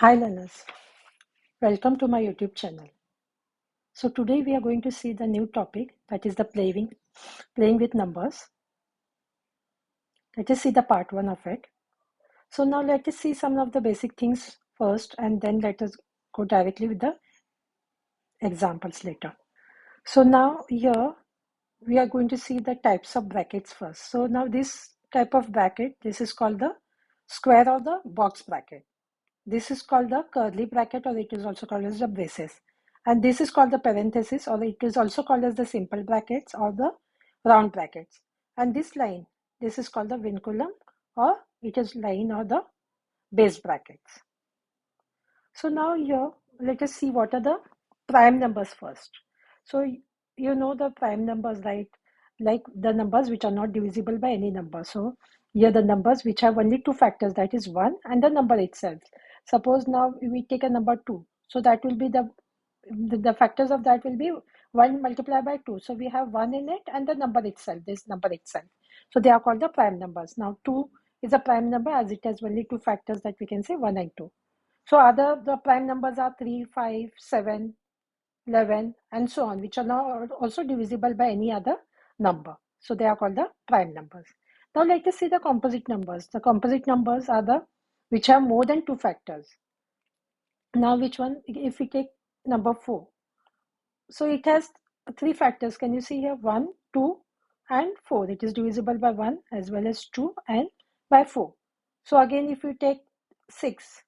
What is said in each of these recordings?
Hi learners, welcome to my YouTube channel. So today we are going to see the new topic, that is the playing with numbers. Let us see the part 1 of it. So now let us see some of the basic things first and then let us go directly with the examples later. So now here we are going to see the types of brackets first. So now this type of bracket, this is called the square or the box bracket. This is called the curly bracket, or it is also called as the braces. And this is called the parenthesis, or it is also called as the simple brackets or the round brackets. And this line, this is called the vinculum, or it is line or the base brackets. So now here, let us see what are the prime numbers first. So you know the prime numbers, right? Like the numbers which are not divisible by any number. So here the numbers which have only two factors, that is 1 and the number itself. Suppose now we take a number 2. So that will be the factors of that will be 1 multiplied by 2. So we have 1 in it and the number itself, this number itself. So they are called the prime numbers. Now 2 is a prime number as it has only two factors, that we can say 1 and 2. So the prime numbers are 3, 5, 7, 11 and so on, which are now also divisible by any other number. So they are called the prime numbers. Now let us see the composite numbers. The composite numbers are the which have more than two factors. Now which one? If we take number 4. So it has three factors. Can you see here? 1, 2 and 4. It is divisible by 1 as well as 2 and by 4. So again if you take 6.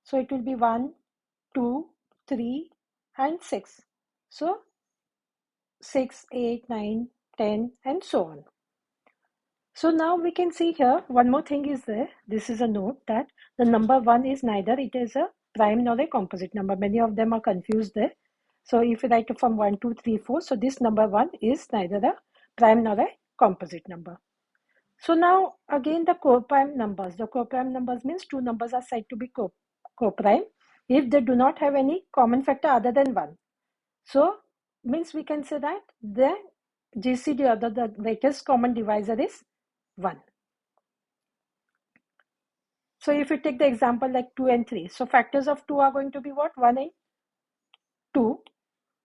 So it will be 1, 2, 3 and 6. So 6, 8, 9, 10 and so on. So now we can see here one more thing is there. This is a note that the number 1 is neither it is a prime nor a composite number. Many of them are confused there. So if you write it from 1, 2, 3, 4, so this number 1 is neither a prime nor a composite number. So now again the co-prime numbers. The co-prime numbers means two numbers are said to be co-prime if they do not have any common factor other than 1. So means we can say that the GCD, or the greatest common divisor, is 1. So if you take the example like 2 and 3, so factors of 2 are going to be what? 1 and 2,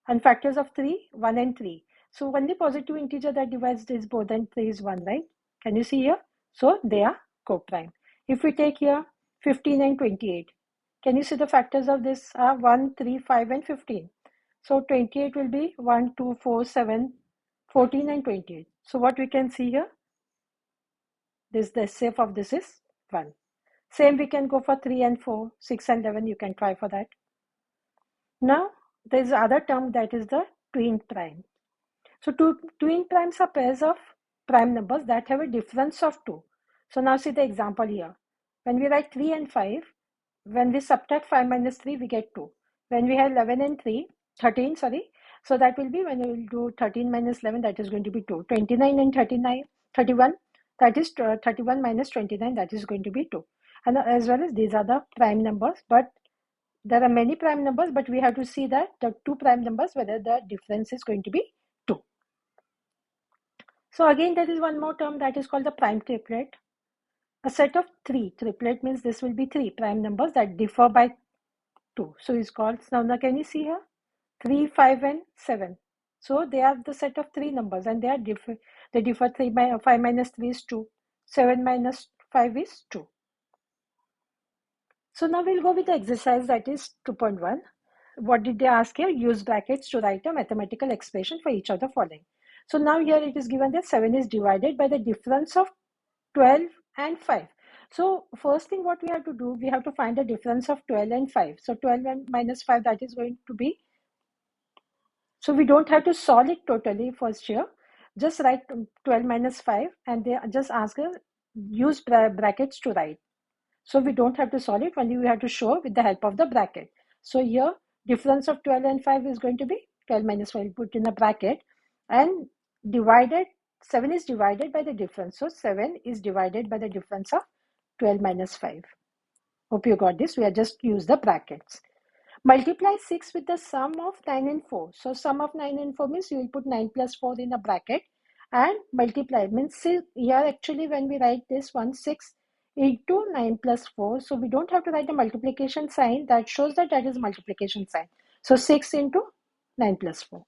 and factors of 3, 1 and 3. So only positive integer that divides this both and 3 is 1, right? Can you see here? So they are co-prime. If we take here 15 and 28, can you see the factors of this are 1, 3, 5 and 15. So 28 will be 1, 2, 4, 7, 14 and 28. So what we can see here, this the SF of this is 1. Same we can go for 3 and 4, 6 and 11, you can try for that. Now there is other term, that is the twin prime. So twin primes are pairs of prime numbers that have a difference of 2. So now see the example here. When we write 3 and 5, when we subtract 5 minus 3, we get 2. When we have 11 and 13, so that will be, when we will do 13 minus 11, that is going to be 2. 29 and 31, that is 31 minus 29, that is going to be 2. And as well as these are the prime numbers, but there are many prime numbers, but we have to see that the two prime numbers, whether the difference is going to be 2. So again, there is one more term that is called the prime triplet. A set of 3, triplet means this will be 3 prime numbers that differ by 2. So it's called, now can you see here? 3, 5 and 7. So they are the set of 3 numbers and they differ 5 minus 3 is 2. 7 minus 5 is 2. So now we'll go with the exercise, that is 2.1. What did they ask here? Use brackets to write a mathematical expression for each of the following. So now here it is given that 7 is divided by the difference of 12 and 5. So first thing what we have to do, we have to find the difference of 12 and 5. So 12 and minus 5, that is going to be, so we don't have to solve it totally first here. Just write 12 minus 5 and they just ask us use brackets to write. So we don't have to solve it, only we have to show with the help of the bracket. So here difference of 12 and 5 is going to be 12 minus 5, put in a bracket, and divided, 7 is divided by the difference. So 7 is divided by the difference of 12 minus 5. Hope you got this. We have just used the brackets. Multiply 6 with the sum of 9 and 4. So sum of 9 and 4 means you will put 9 plus 4 in a bracket and multiply. Means here actually when we write this 1, 6, into 9 plus 4. So we don't have to write the multiplication sign. That shows that that is multiplication sign. So 6 into 9 plus 4.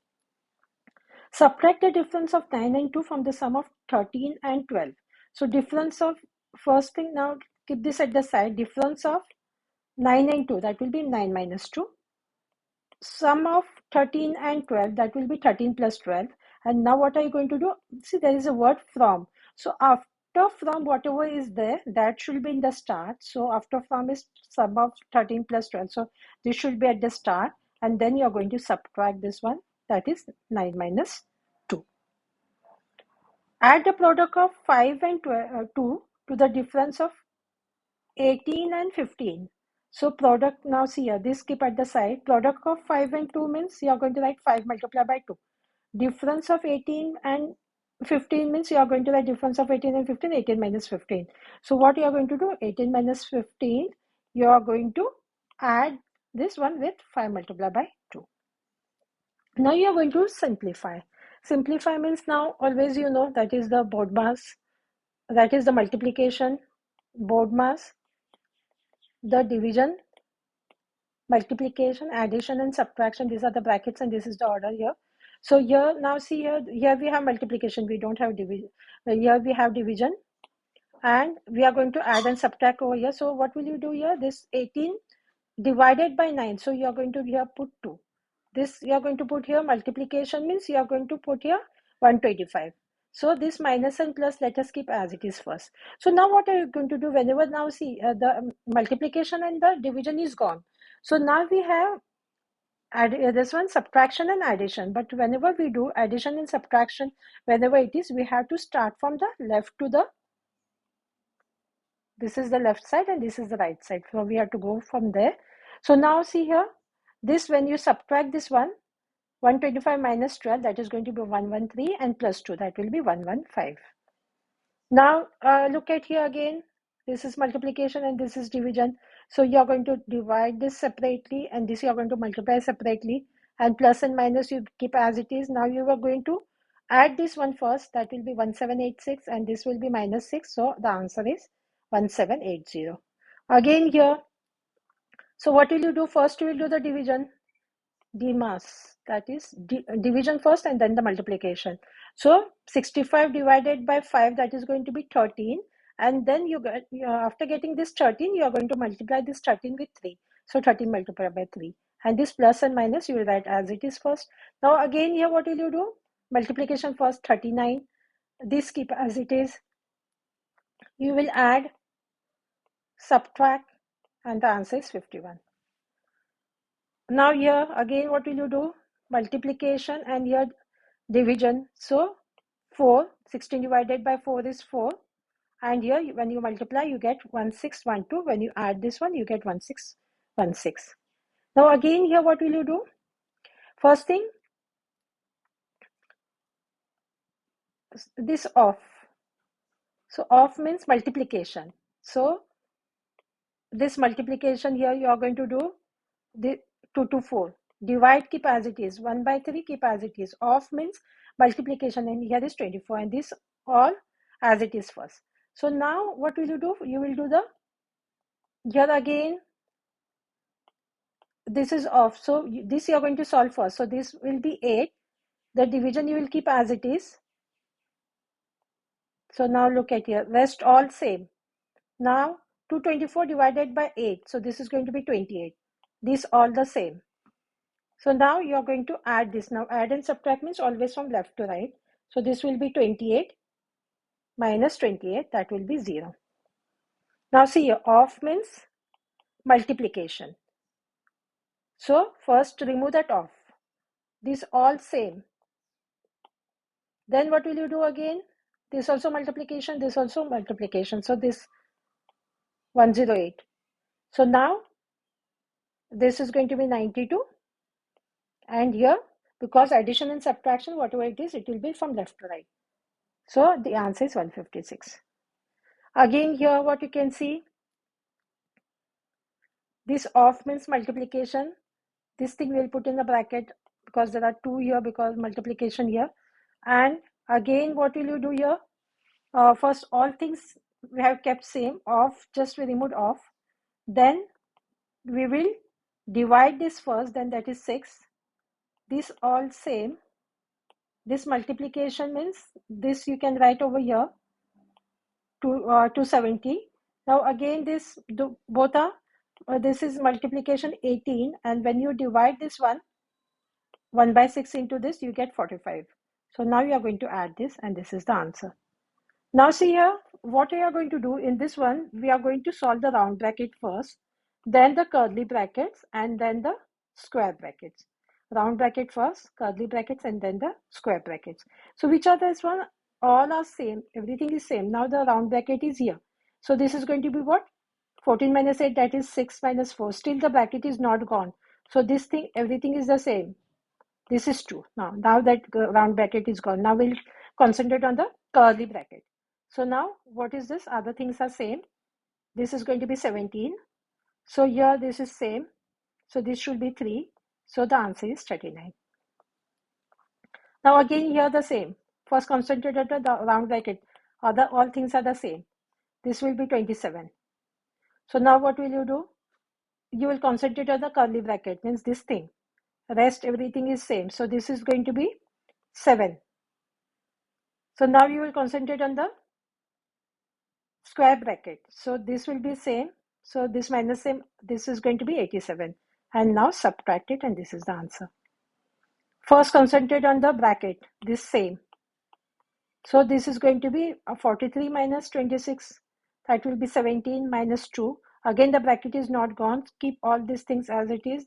Subtract the difference of 9 and 2 from the sum of 13 and 12. So difference of, first thing, now keep this at the side, difference of 9 and 2, that will be 9 minus 2. Sum of 13 and 12, that will be 13 plus 12. And now what are you going to do? See, there is a word from. So after from, whatever is there, that should be in the start. So after from is sum of 13 plus 12. So this should be at the start. And then you're going to subtract this one. That is 9 minus 2. Add the product of 5 and 2 to the difference of 18 and 15. So product, now see here, this keep at the side. Product of 5 and 2 means you are going to write 5 multiplied by 2. Difference of 18 and 15 means you are going to write difference of 18 and 15, 18 minus 15. So what you are going to do? 18 minus 15, you are going to add this one with 5 multiplied by 2. Now you are going to simplify. Simplify means now always you know that is the board mass, that is the multiplication, board mass, the division, multiplication, addition and subtraction. These are the brackets and this is the order here. So here, now see here, here we have multiplication, we don't have division. Here we have division and we are going to add and subtract over here. So what will you do here? This 18 divided by 9. So you are going to here put 2. This you are going to put here multiplication means you are going to put here 125. So this minus and plus, let us keep as it is first. So now what are you going to do? Whenever now see the multiplication and the division is gone. So now we have this one subtraction and addition. But whenever we do addition and subtraction, whenever it is, we have to start from the left to the, this is the left side and this is the right side. So we have to go from there. So now see here, this when you subtract this one, 125 minus 12, that is going to be 113 and plus 2, that will be 115. Now look at here again, this is multiplication and this is division. So you are going to divide this separately and this you are going to multiply separately, and plus and minus you keep as it is. Now you are going to add this one first, that will be 1786 and this will be minus 6. So the answer is 1780. Again here, so what will you do? First you will do the division, d mass, that is division first and then the multiplication. So 65 divided by 5, that is going to be 13, and then you get, after getting this 13, you are going to multiply this 13 with 3. So 13 multiplied by 3, and this plus and minus you will write as it is first. Now again here what will you do? Multiplication first, 39, this keep as it is. You will add, subtract, and the answer is 51. Now here again what will you do? Multiplication and here division. So 4, 16 divided by 4 is 4, and here when you multiply you get 1612. When you add this one you get 1616. Now again here what will you do? First thing, this off. So off means multiplication. So this multiplication here you are going to do the 2 to 4. Divide, keep as it is. 1 by 3, keep as it is. Off means multiplication, and here is 24, and this all as it is first. So now what will you do? You will do the, here again this is off. So this you are going to solve first. So this will be 8. The division you will keep as it is. So now look at here. Rest all same. Now 224 divided by 8. So this is going to be 28. These all the same. So now you are going to add this. Now add and subtract means always from left to right. So this will be 28 minus 28. That will be 0. Now see here, off means multiplication. So first remove that off. These all same. Then what will you do again? This also multiplication, this also multiplication. So this 108. So now this is going to be 92. And here, because addition and subtraction, whatever it is, it will be from left to right. So the answer is 156. Again here what you can see, this off means multiplication. This thing we'll put in the bracket because there are 2 here because multiplication here. And again what will you do here? First all things we have kept same. Off, just we removed off. Then we will divide this first, then that is 6. This all same. This multiplication means this you can write over here to 270. Now again this both are this is multiplication 18, and when you divide this 1 by 6 into this, you get 45. So now you are going to add this, and this is the answer. Now see here, what we are going to do in this one, we are going to solve the round bracket first, then the curly brackets, and then the square brackets. Round bracket first, curly brackets, and then the square brackets. So which are this one? All are same. Everything is same. Now the round bracket is here. So this is going to be what? 14 minus 8, that is 6 minus 4. Still the bracket is not gone. So this thing, everything is the same. This is true. Now that round bracket is gone. Now we'll concentrate on the curly bracket. So now what is this? Other things are same. This is going to be 17. So here this is same. So this should be 3. So the answer is 39. Now again here the same. First concentrate on the round bracket. All things are the same. This will be 27. So now what will you do? You will concentrate on the curly bracket, means this thing. Rest everything is same. So this is going to be 7. So now you will concentrate on the square bracket. So this will be same. So this minus same, this is going to be 87. And now subtract it, and this is the answer. First concentrate on the bracket, this same. So this is going to be 43 minus 26. That will be 17 minus 2. Again the bracket is not gone. Keep all these things as it is.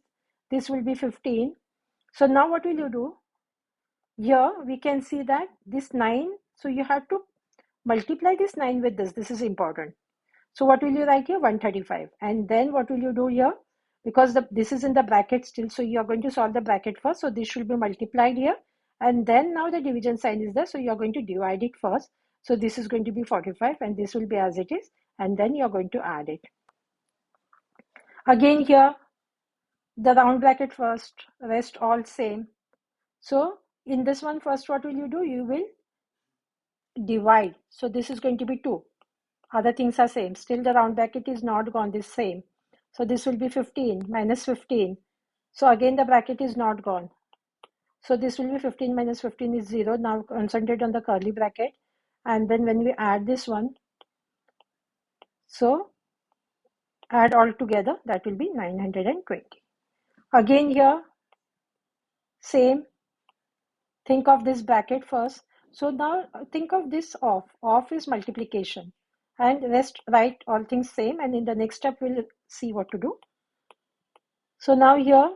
This will be 15. So now what will you do? Here we can see that this 9. So you have to multiply this 9 with this. This is important. So what will you write here? 135. And then what will you do here? Because this is in the bracket still, so you are going to solve the bracket first. So this should be multiplied here. And then now the division sign is there. So you are going to divide it first. So this is going to be 45, and this will be as it is. And then you are going to add it. Again here, the round bracket first, rest all same. So in this one first, what will you do? You will divide. So this is going to be 2. Other things are same. Still the round bracket is not gone, this same. So this will be 15 minus 15. So again the bracket is not gone. So this will be 15 minus 15 is 0. Now concentrate on the curly bracket. And then when we add this one, so add all together, that will be 920. Again here, same. Think of this bracket first. So now think of this off. Off is multiplication. And rest write all things same. And in the next step, we'll see what to do. So now here,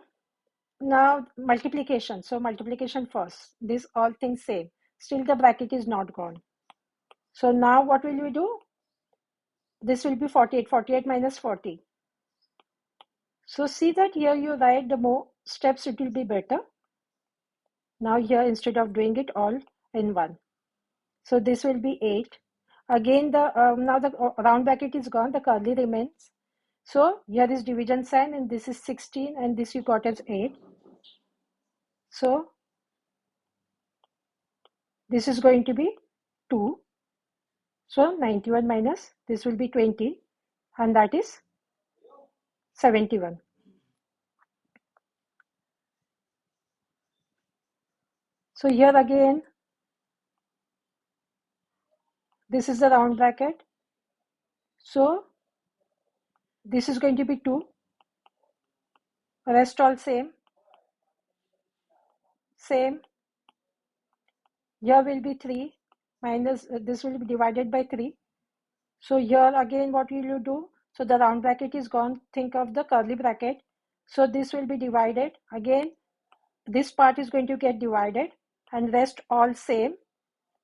now multiplication. So multiplication first. This all things same. Still the bracket is not gone. So now what will we do? This will be 48. 48 minus 40. So see that here you write the more steps, it will be better. Now here instead of doing it all in one. So this will be 8. Again the now the round bracket is gone, the curly remains. So here is division sign, and this is 16, and this you got as 8. So this is going to be 2. So 91 minus this will be 20, and that is 71. So here again, this is the round bracket. So this is going to be 2. Rest all same. Same. Here will be 3 minus this will be divided by 3. So here again what will you do? So the round bracket is gone. Think of the curly bracket. So this will be divided. Again this part is going to get divided, and rest all same.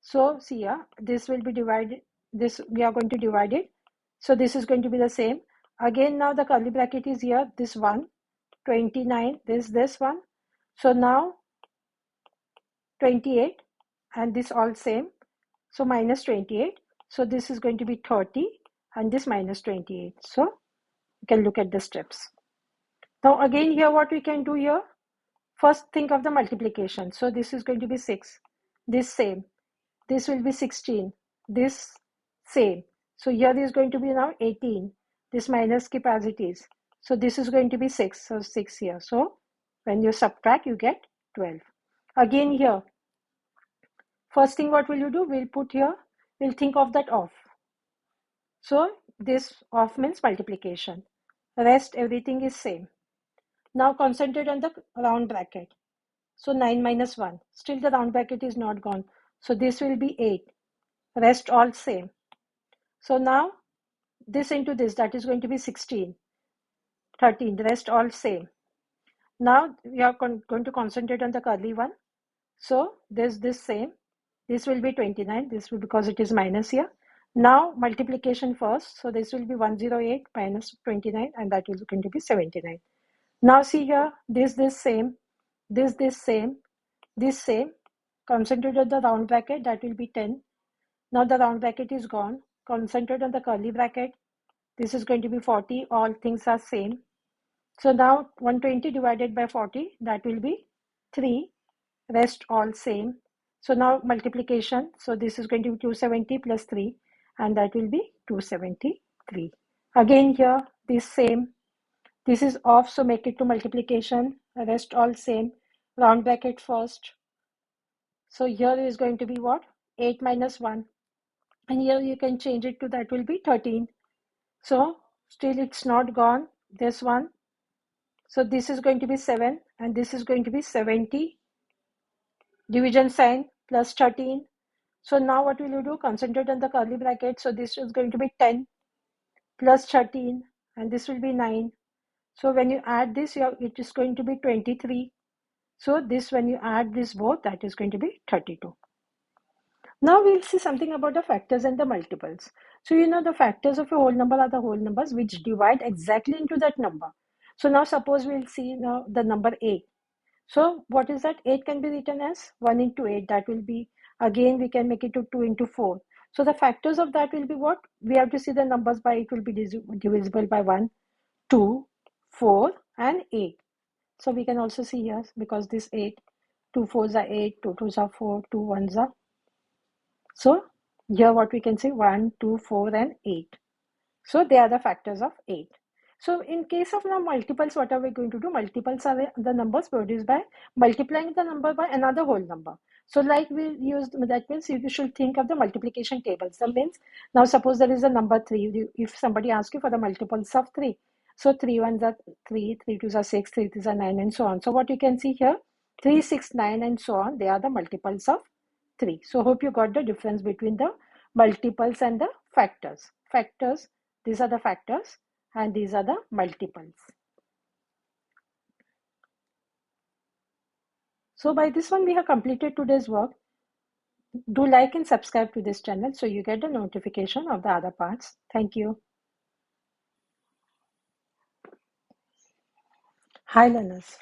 So see here, this will be divided. This we are going to divide it. So this is going to be the same. Again now the curly bracket is here. This 1, 29. This one. So now 28, and this all same. So minus 28. So this is going to be 30, and this minus 28. So you can look at the steps. Now again here what we can do here, first think of the multiplication. So this is going to be 6, this same, this will be 16, this same. So here is going to be now 18. This minus keep as it is. So this is going to be 6. So 6 here. So when you subtract, you get 12. Again here, first thing what will you do? We'll put here, we'll think of that off. So this off means multiplication. Rest everything is same. Now concentrate on the round bracket. So 9 minus 1. Still the round bracket is not gone. So this will be 8. Rest all same. So now this into this, that is going to be 16. 13. The rest all same. Now we are going to concentrate on the curly one. So there's this same. This will be 29. This will, because it is minus here. Now multiplication first. So this will be 108 minus 29, and that is going to be 79. Now see here, this same, this same, this same. Concentrate on the round bracket, that will be 10. Now the round bracket is gone. Concentrate on the curly bracket. This is going to be 40. All things are same. So now 120 divided by 40, that will be 3. Rest all same. So now multiplication. So this is going to be 270 plus 3, and that will be 273. Again here, this same. This is off, so make it to multiplication. Rest all same. Round bracket first. So here is going to be what? 8 minus 1. And here you can change it to, that will be 13. So still it's not gone. This one. So this is going to be 7, and this is going to be 70. Division sign plus 13. So now what will you do? Concentrate on the curly bracket. So this is going to be 10 plus 13, and this will be 9. So when you add this, it is going to be 23. So this, when you add this both, that is going to be 32. Now we'll see something about the factors and the multiples. So you know the factors of a whole number are the whole numbers which divide exactly into that number. So now suppose we'll see now the number 8. So what is that? 8 can be written as 1 into 8. That will be, again we can make it to 2 into 4. So the factors of that will be what? We have to see the numbers by, it will be divisible by 1, 2, 4 and 8. So we can also see here, because this 8, 2 4s are 8, 2 2s are 4, 2 1s are. So here what we can say, 1, 2, 4 and 8. So they are the factors of 8. So in case of now multiples, what are we going to do? Multiples are the numbers produced by multiplying the number by another whole number. So like we used, that means you should think of the multiplication tables. That means now suppose there is a number 3. If somebody asks you for the multiples of 3, so 3 1s are 3, 3 2s are 6, 3 3s are 9 and so on. So what you can see here, 3, 6, 9 and so on, they are the multiples of 3. So hope you got the difference between the multiples and the factors. Factors, these are the factors, and these are the multiples. So by this one we have completed today's work. Do like and subscribe to this channel so you get the notification of the other parts. Thank you. Hi learners.